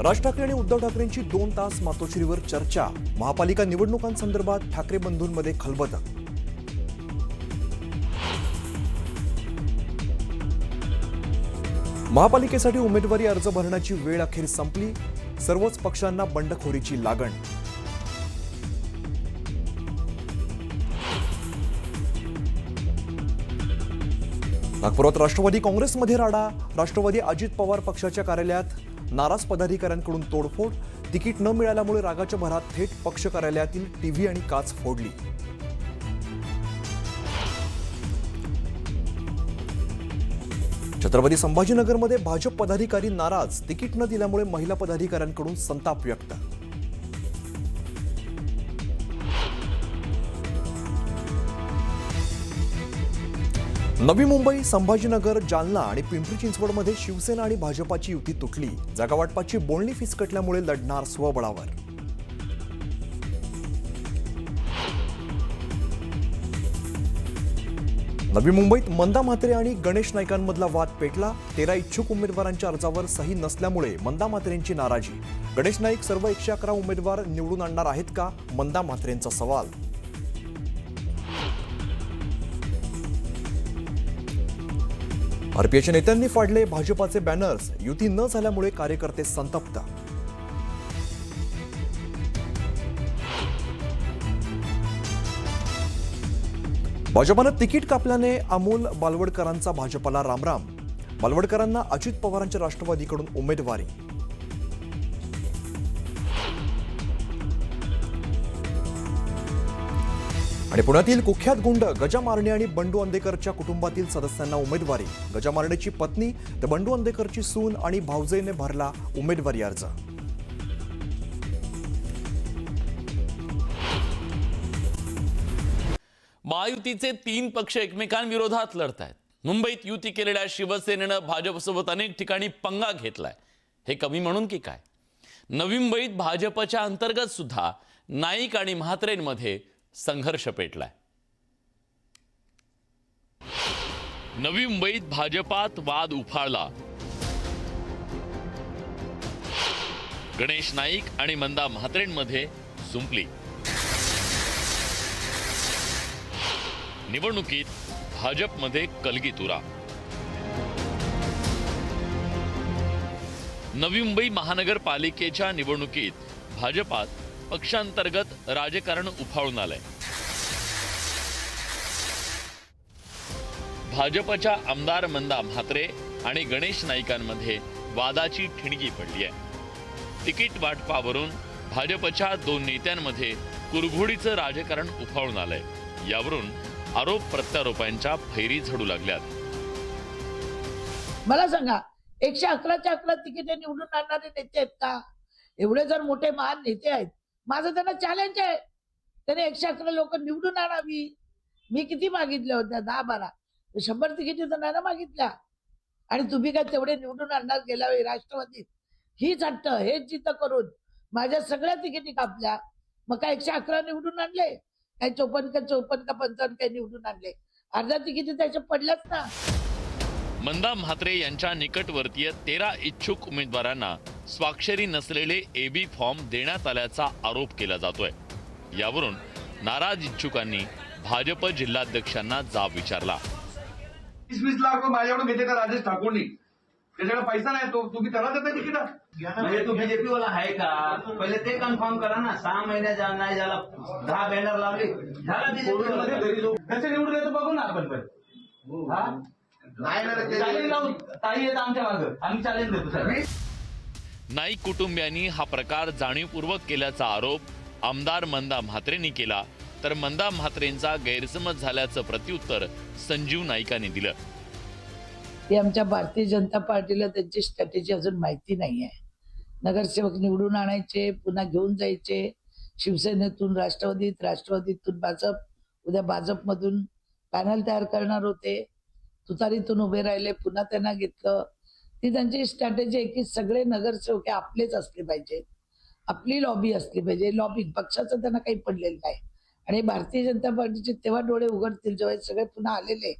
राज ठाकरे आणि उद्धव ठाकरेंची 2 तास मातोश्रीवर चर्चा. महापालिका निवडणुकांसंदर्भात ठाकरे बंधूंमध्ये खलबतं. महापालिकेसाठी उमेदवारी अर्ज भरण्याची वेळ अखेर संपली. सर्वच पक्षांना बंडखोरीची लागण. नागपुरात राष्ट्रवादी काँग्रेसमध्ये राडा. राष्ट्रवादी अजित पवार पक्षाच्या कार्यालयात नाराज पदाधिकाऱ्यांकडून तोडफोड. तिकीट न मिळाल्यामुळे रागाच्या भरात थेट पक्ष कार्यालयातील टीव्ही आणि काच फोडली. छत्रपती संभाजीनगरमध्ये भाजप पदाधिकारी नाराज. तिकीट न दिल्यामुळे महिला पदाधिकाऱ्यांकडून संताप व्यक्त. नवी मुंबई, संभाजीनगर, जालना आणि पिंपरी चिंचवडमध्ये शिवसेना आणि भाजपाची युती तुटली. जागावाटपाची बोलणी फिसकटल्यामुळे लढणार स्वबळावर. नवी मुंबईत मंदा म्हात्रे आणि गणेश नाईकांमधला वाद पेटला. 13 इच्छुक उमेदवारांच्या अर्जावर सही नसल्यामुळे मंदा म्हात्रेंची नाराजी. गणेश नाईक सर्व 111 उमेदवार निवडून आणणार आहेत का? मंदा म्हात्रेंचा सवाल. आरपीआयच्या नेत्यांनी फाडले भाजपाचे बॅनर्स. युती न झाल्यामुळे कार्यकर्ते संतप्त. भाजपानं तिकीट कापल्याने अमोल बालवडकरांचा भाजपाला रामराम. बालवडकरांना अजित पवारांच्या राष्ट्रवादीकडून उमेदवारी. आणि पुण्यातील कुख्यात गुंड गजा मारणे आणि बंडू अंदेकरच्या कुटुंबातील सदस्यांना उमेदवारी. गजा मारणेची पत्नी तर बंडू अंदेकरची सून आणि भावजेने भरला उमेदवारी अर्ज. महायुतीचे 3 पक्ष एकमेकांविरोधात लढत आहेत. मुंबईत युती केलेल्या शिवसेनेनं भाजपसोबत अनेक ठिकाणी पंगा घेतलाय. हे कमी म्हणून की काय? नवी मुंबईत भाजपच्या अंतर्गत सुद्धा नाईक आणि म्हात्रेंमध्ये संघर्ष पेटलाय. नवी मुंबईत भाजपात वाद उफाळला. गणेश नाईक आणि मंदा म्हात्रेंमध्ये जुंपली. निवडणुकीत भाजपमध्ये कलगीतुरा. नवी मुंबई महानगरपालिकेच्या निवडणुकीत भाजपात पक्षांतर्गत राजकारण उफाळून आलंय. भाजपच्या आमदार मंदा म्हात्रे आणि गणेश नाईकांमध्ये वादाची ठिणगी पडली आहे. तिकीट वाटपावरून भाजपच्या 2 नेत्यांमध्ये कुरघोडीचं राजकारण उफाळून आलंय. यावरून आरोप प्रत्यारोपांच्या फैरी झडू लागल्यात. मला सांगा, 111 तिकीटे निवडून आणणारे नेते आहेत का? एवढे जर मोठे महान नेते आहेत, माझं त्यांना चॅलेंज आहे. त्याने 111 लोक निवडून आणावी. मी किती मागितल्या होत्या? 10-12. 100 तिकीट तर नाही ना मागितल्या. आणि तुम्ही काय तेवढे निवडून आणणार गेल्या वेळी राष्ट्रवादीत? हीच हट्ट, हेच जिद्द करून माझ्या सगळ्या तिकिटी कापल्या. मग काय 111 निवडून आणले? काय 54 का 55 काय निवडून आणले? अर्ध्या तिकिटी त्याच्या पडल्याच ना. मंदा म्हात्रे यांच्या निकटवर्तीय 13 इच्छुक उमेदवारांना स्वाक्षरी नसलेले एबी फॉर्म देण्यात आल्याचा आरोप केला जातोय. यावरून नाराज इच्छुकांनी भाजप जिल्हाध्यक्षांना जाब विचारला. 20-20 लाख माझ्याकडून घेते का राजेश ठाकूरनी? त्याच्याकडे पैसा नाही, तो तुम्ही त्याला देता तिकीट? म्हणजे तो बीजेपी वाला आहे का? पहिले ते कन्फर्म करा ना. 6 महिने नाही झाला, 10 बॅनर लावले, झाला बीजेपी वाला. त्याचे निवडून येतो बघू ना आपण. चॅलेंज लावून ताई येत आमच्या मागं, आम्ही चॅलेंज देतो सर. नाईक कुटुंबियांनी हा प्रकार जाणीवपूर्वक केल्याचा आरोप आमदार मंदा म्हात्रेंनी केला. तर मंदा म्हात्रेंचा गैरसमज झाल्याचं प्रत्युत्तर संजीव नाईकांनी दिलं. ते आमच्या भारतीय जनता पार्टीला त्यांची स्ट्रॅटेजी अजून माहिती नाही आहे. नगरसेवक निवडून आणायचे, पुन्हा घेऊन जायचे. शिवसेनेतून राष्ट्रवादीत, राष्ट्रवादीतून भाजप, उद्या भाजपमधून पॅनल तयार करणार होते. तुतारीतून उभे राहिले, पुन्हा त्यांना घेतलं. ती त्यांची स्ट्रॅटेजी आहे की सगळे नगरसेवक आपलेच असले पाहिजे, आपली लॉबी असली पाहिजे. लॉबी पक्षाचं त्यांना काही पडलेलं नाही. आणि भारतीय जनता पार्टीचे तेव्हा डोळे उघडतील जेव्हा सगळे पुन्हा आलेले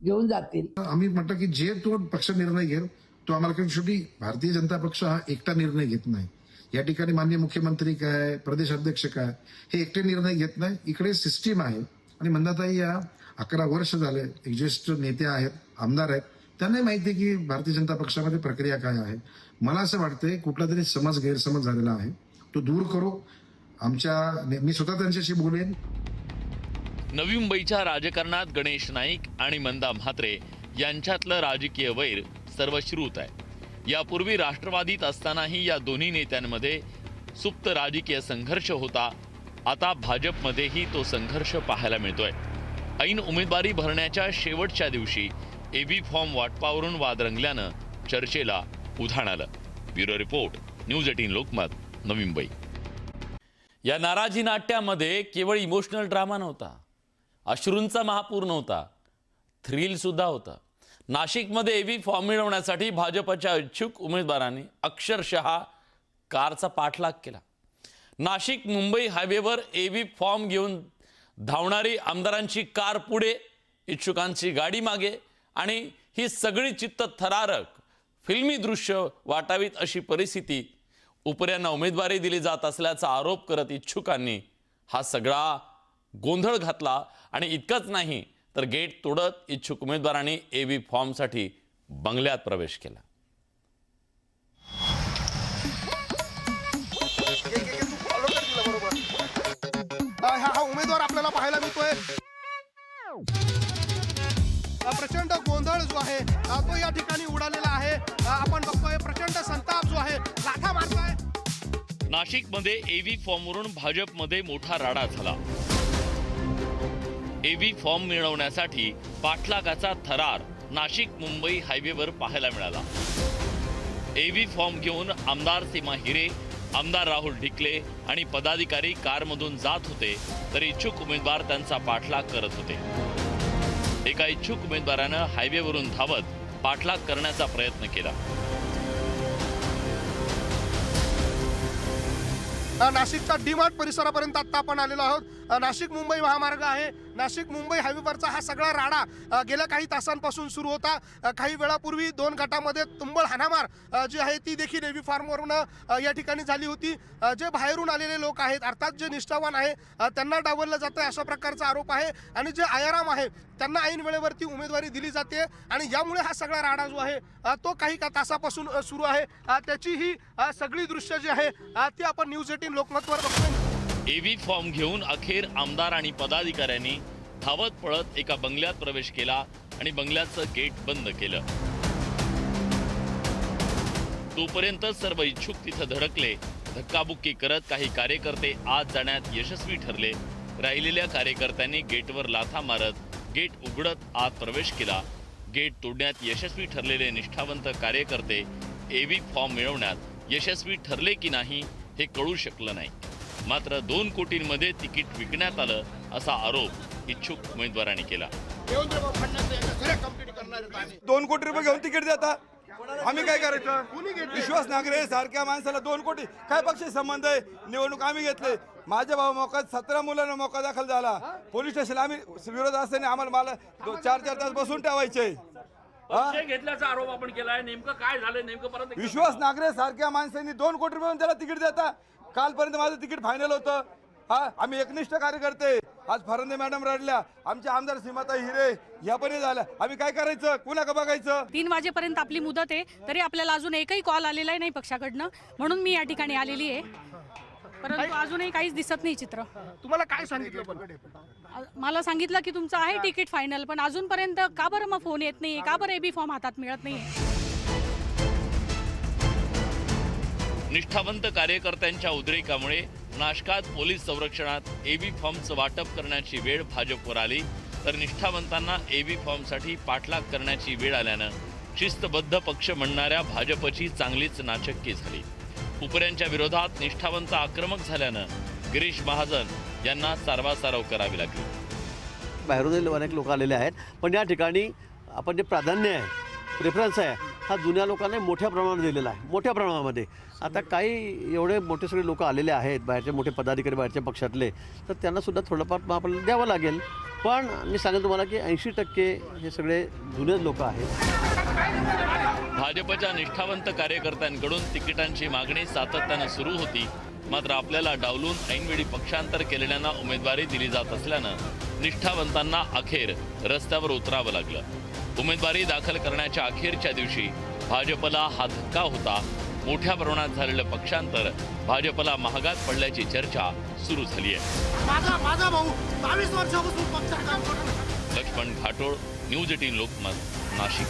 घेऊन जातील. आम्ही म्हटलं की जे तो पक्ष निर्णय घेईल तो आम्हाला, कारण शेवटी भारतीय जनता पक्ष हा एकटा निर्णय घेत नाही. या ठिकाणी माननीय मुख्यमंत्री काय, प्रदेश अध्यक्ष काय, हे एकटे निर्णय घेत नाही. इकडे सिस्टीम आहे. आणि मंदाताई या 11 वर्ष झाले एक ज्येष्ठ नेते आहेत, आमदार आहेत, त्यांनाही माहिती आहे की भारतीय जनता पक्षामध्ये प्रक्रिया काय आहे. मला असं वाटतंय कुठला तरी गैरसमज झालेला आहे, तो दूर करू. मी स्वतः त्यांच्याशी बोलेन. नवी मुंबईच्या राजकारणात गणेश नाईक आणि मंदा म्हात्रे यांच्यातलं राजकीय वैर सर्वश्रुत आहे. यापूर्वी राष्ट्रवादीत असतानाही या दोन्ही नेत्यांमध्ये सुप्त राजकीय संघर्ष होता. आता भाजपमध्येही तो संघर्ष पाहायला मिळतोय. ऐन उमेदवारी भरण्याच्या शेवटच्या दिवशी एबी फॉर्म वाटपावरून वाद रंगल्यानं चर्चेला उधाण आलं. Bureau report, news 18 Lokmat, Navi Mumbai. या नाराजी नाट्यामध्ये केवळ इमोशनल ड्रामा नव्हता, अश्रूंचा महापूर नव्हता, थ्रिल सुद्धा होता. नाशिकमध्ये एबी फॉर्म मिळवण्यासाठी भाजपच्या इच्छुक उमेदवारांनी अक्षरशः कारचा पाठलाग केला. नाशिक मुंबई हायवेवर एबी फॉर्म घेऊन धावणारी आमदारांची कार पुढे, इच्छुकांची गाडी मागे, आणि ही सगळी चित्तथरारक फिल्मी दृश्य वाटावीत अशी परिस्थिती. उपऱ्यांना उमेदवारी दिली जात असल्याचा आरोप करत इच्छुकांनी हा सगळा गोंधळ घातला. आणि इतकंच नाही तर गेट तोडत इच्छुक उमेदवारांनी एबी फॉर्मसाठी बंगल्यात प्रवेश केला. हा उमेदवार आपल्याला पाहायला मिळतोय. प्रचंड गोंधळ जो आहे तो या ठिकाणी उडालेला आहे. आपण बघतोय प्रचंड संताप जो आहे लाथा मारतोय. नाशिकमध्ये एबी फॉर्मवरून भाजपमध्ये मोठा राडा झाला. एबी फॉर्म मिळवण्यासाठी पाठलागाचा थरार नाशिक मुंबई हायवेवर पाहायला मिळाला. एबी फॉर्म घेऊन आमदार सीमा हिरे, आमदार राहुल ढिकले आणि पदाधिकारी कारमधून जात होते, तर इच्छुक उमेदवार त्यांचा पाठलाग करत होते. एका इच्छुक उमेदवारानं हायवेवरून धावत पाठलाग करण्याचा प्रयत्न केला. नाशिकच्या डीमार्ट परिसरापर्यंत आता आपण आलेलो आहोत. नाशिक मुंबई महामार्ग आहे. नाशिक मुंबई हायवेवरचा हा सगळा राडा गेल्या काही तासांपासून सुरू होता. काही वेळापूर्वी 2 गटामध्ये तुंबळ हाणामार जी आहे ती देखील एबी फॉर्मवरून या ठिकाणी झाली होती. जे बाहेरून आलेले लोक आहेत, अर्थात जे निष्ठावान आहे, त्यांना डावललं जातं अशा प्रकारचा आरोप आहे. आणि जे आयाराम आहे त्यांना ऐन वेळेवरती उमेदवारी दिली जाते. आणि यामुळे हा सगळा राडा जो आहे तो काही तासापासून सुरू आहे. त्याची ही सगळी दृश्य जी आहे ती आपण न्यूज 18 लोकमतवर बघतोय. एबी फॉर्म घेऊन अखेर आमदार आणि पदाधिकाऱ्यांनी धावत पळत एका बंगल्यात प्रवेश केला आणि बंगल्याचं गेट बंद केलं. तोपर्यंत सर्व इच्छुक तिथं धडकले. धक्काबुक्की करत काही कार्यकर्ते आत जाण्यात यशस्वी ठरले. राहिलेल्या कार्यकर्त्यांनी गेटवर लाथा मारत गेट उघडत आत प्रवेश केला. गेट तोडण्यात यशस्वी ठरलेले निष्ठावंत कार्यकर्ते एबी फॉर्म मिळवण्यात यशस्वी ठरले की नाही हे कळू शकलं नाही. मात्र 2 कोटींमध्ये तिकीट विकण्यात आलं असा आरोप इच्छुक उमेदवारांनी केला. 2 कोटी रुपये घेऊन तिकीट देता, आम्ही काय करायचं? विश्वास नांगरे सारख्या माणसाला 2 कोटी काय पक्षी संबंध आहे? निवडणूक आम्ही घेतले. माझ्या भाऊ मोकात 17 मुलांना मोका दाखल झाला. पोलीस स्टेशन आम्ही विरोध असताना आम्हाला 4-4 तास बसून ठेवायचे. घेतल्याचा आरोप आपण केलाय. नेमकं काय झालं? नेमकं परत विश्वास नांगरे सारख्या माणसांनी 2 कोटी रुपये त्याला तिकीट देता. कालपर्यंत माझं तिकीट फायनल होतं. आम्ही एकनिष्ठ कार्यकर्ते. आज फरंदे मॅडम रडल्या, आमचे आमदार सीमाताई हिरे या पण झाल्या. आम्ही काय करायचं? कुणा का बघायचं? 3 वाजेपर्यंत आपली मुदत आहे, तरी आपल्याला अजून एकही कॉल आलेला नाही पक्षाकडनं. म्हणून मी या ठिकाणी आलेली आहे. परंतु अजूनही काहीच दिसत नाही चित्र. तुम्हाला काय सांगितलं? मला सांगितलं की तुमचं आहे तिकीट फायनल, पण अजूनपर्यंत का बरं मग फोन येत नाही? का बरं एबी फॉर्म हातात मिळत नाही? निष्ठावंत कार्यकर्त्यांच्या उद्रेकामुळे नाशकात पोलीस संरक्षणात एबी फॉर्मचं वाटप करण्याची वेळ भाजपवर आली. तर निष्ठावंतांना एबी फॉर्मसाठी पाठलाग करण्याची वेळ आल्यानं शिस्तबद्ध पक्ष म्हणणाऱ्या भाजपची चांगलीच नाचक्की झाली. उपऱ्यांच्या विरोधात निष्ठावंत आक्रमक झाल्यानं गिरीश महाजन यांना सारवासारव करावी लागली. बाहेरून अनेक लोक आलेले आहेत, पण या ठिकाणी आपण जे प्राधान्य आहे, प्रेफरन्स आहे, हा जुन्या लोकांना मोठ्या प्रमाणात दिलेला आहे. मोठ्या प्रमाणामध्ये आता काही एवढे मोठे सगळे लोक आलेले आहेत, बाहेरचे मोठे पदाधिकारी बाहेरच्या पक्षातले, तर त्यांनासुद्धा थोडंफार आपल्याला द्यावं लागेल. पण मी सांगेन तुम्हाला की 80% हे सगळे जुनेच लोक आहेत. भाजपच्या निष्ठावंत कार्यकर्त्यांकडून तिकिटांची मागणी सातत्यानं सुरू होती. मात्र आपल्याला डावलून ऐनवेळी पक्षांतर केलेल्यांना उमेदवारी दिली जात असल्यानं निष्ठावंतांना अखेर रस्त्यावर उतरावं लागलं. उमेदवारी दाखल करण्याच्या अखेरच्या दिवशी भाजपला हा धक्का होता. मोठ्या प्रमाणात झालेलं पक्षांतर भाजपला महागात पडल्याची चर्चा सुरू झाली आहे. माझा भाऊ 22 वर्षापासून पक्षात काम करतो. लक्ष्मण घाटोळ, न्यूज 18 लोकमत, नाशिक.